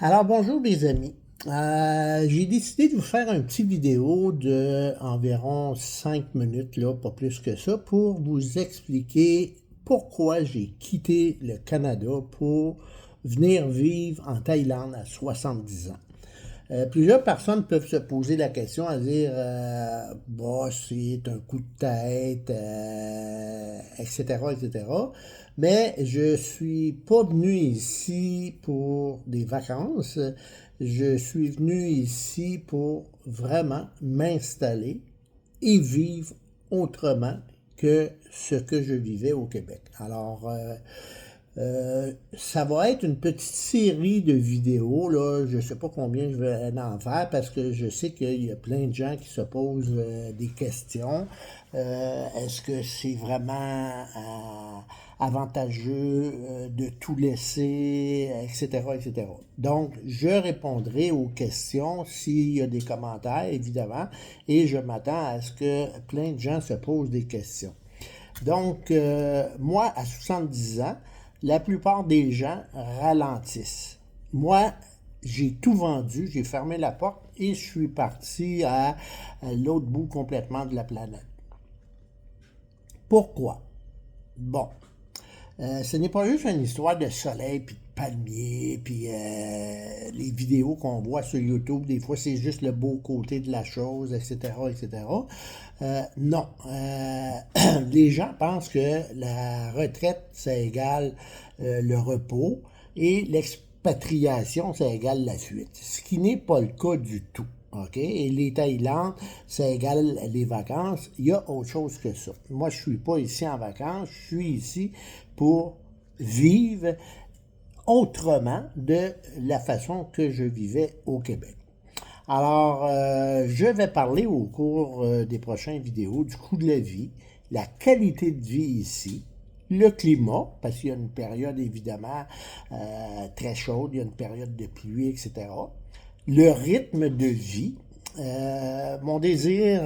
Alors bonjour mes amis. J'ai décidé de vous faire une petite vidéo de environ 5 minutes, là, pas plus que ça, pour vous expliquer pourquoi j'ai quitté le Canada pour venir vivre en Thaïlande à 70 ans. Plusieurs personnes peuvent se poser la question à dire bah, c'est un coup de tête, etc., etc. Mais je suis pas venu ici pour des vacances. Je suis venu ici pour vraiment m'installer et vivre autrement que ce que je vivais au Québec. Ça va être une petite série de vidéos, là. Je ne sais pas combien je vais en faire parce que je sais qu'il y a plein de gens qui se posent des questions. Est-ce que c'est vraiment avantageux de tout laisser, etc., etc. Donc, je répondrai aux questions s'il y a des commentaires, évidemment, et je m'attends à ce que plein de gens se posent des questions. Donc, moi, à 70 ans, la plupart des gens ralentissent. Moi, j'ai tout vendu, j'ai fermé la porte et je suis parti à l'autre bout complètement de la planète. Pourquoi? Bon, ce n'est pas juste une histoire de soleil, puis de palmiers, puis les vidéos qu'on voit sur YouTube, des fois c'est juste le beau côté de la chose, etc., etc. Non. Les gens pensent que la retraite, ça égale le repos et l'expatriation, ça égale la fuite. Ce qui n'est pas le cas du tout. OK? Et les Thaïlandes, ça égale les vacances. Il y a autre chose que ça. Moi, je ne suis pas ici en vacances. Je suis ici pour vivre autrement de la façon que je vivais au Québec. Alors, je vais parler au cours des prochaines vidéos du coût de la vie, la qualité de vie ici, le climat, parce qu'il y a une période évidemment très chaude, il y a une période de pluie, etc. Le rythme de vie, mon désir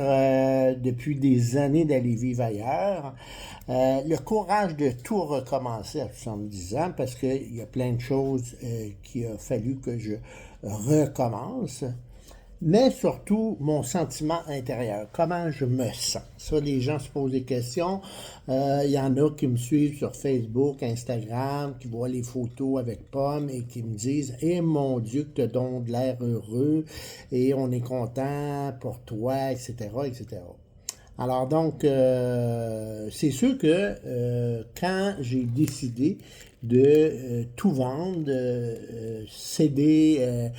depuis des années d'aller vivre ailleurs, le courage de tout recommencer à 70 ans, parce qu'il y a plein de choses qu'il a fallu que je recommence, mais surtout mon sentiment intérieur, comment je me sens. Ça, les gens se posent des questions. Il y en a qui me suivent sur Facebook, Instagram, qui voient les photos avec Pomme et qui me disent Eh mon Dieu, que tu donnes de l'air heureux et on est content pour toi, etc., etc. Alors donc, c'est sûr que quand j'ai décidé de tout vendre, céder,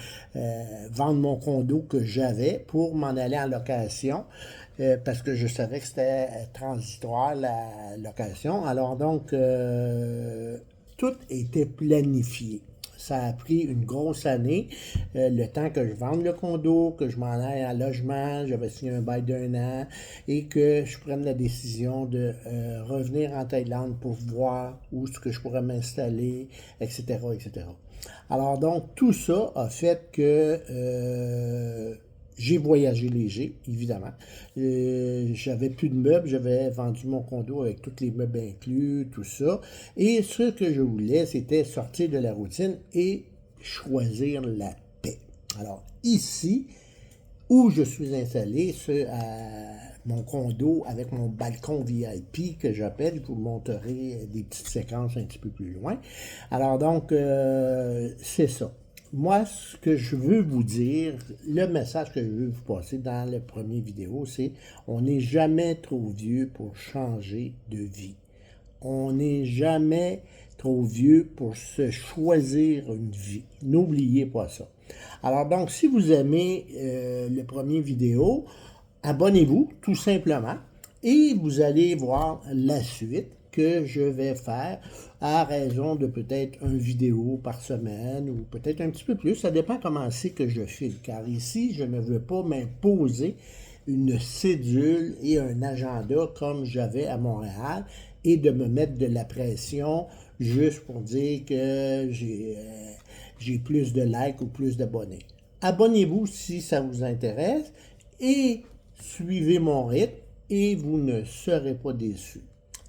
vendre mon condo que j'avais pour m'en aller en location, parce que je savais que c'était transitoire la location. Alors donc, tout était planifié. Ça a pris une grosse année, le temps que je vende le condo, que je m'en aille en logement, j'avais signé un bail d'un an, et que je prenne la décision de revenir en Thaïlande pour voir où est-ce que je pourrais m'installer, etc., etc. Alors donc, tout ça a fait que j'ai voyagé léger, évidemment. J'avais plus de meubles, j'avais vendu mon condo avec tous les meubles inclus, tout ça. Et ce que je voulais, c'était sortir de la routine et choisir la paix. Alors ici, où je suis installé, c'est à mon condo avec mon balcon VIP que j'appelle. Je vous montrerai des petites séquences un petit peu plus loin. Alors donc, c'est ça. Moi, ce que je veux vous dire, le message que je veux vous passer dans la première vidéo, c'est on n'est jamais trop vieux pour changer de vie. On n'est jamais trop vieux pour se choisir une vie. N'oubliez pas ça. Alors donc, si vous aimez le premier vidéo, abonnez-vous tout simplement et vous allez voir la suite que je vais faire à raison de peut-être une vidéo par semaine ou peut-être un petit peu plus. Ça dépend comment c'est que je file. Car ici, je ne veux pas m'imposer une cédule et un agenda comme j'avais à Montréal et de me mettre de la pression juste pour dire que j'ai plus de likes ou plus d'abonnés. Abonnez-vous si ça vous intéresse et suivez mon rythme et vous ne serez pas déçus.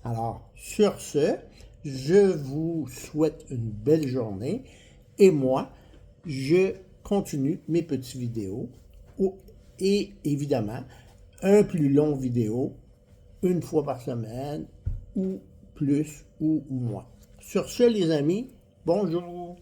Alors, sur ce, je vous souhaite une belle journée et moi, je continue mes petites vidéos et évidemment, un plus long vidéo, une fois par semaine, ou plus, ou moins. Sur ce, les amis, bonjour!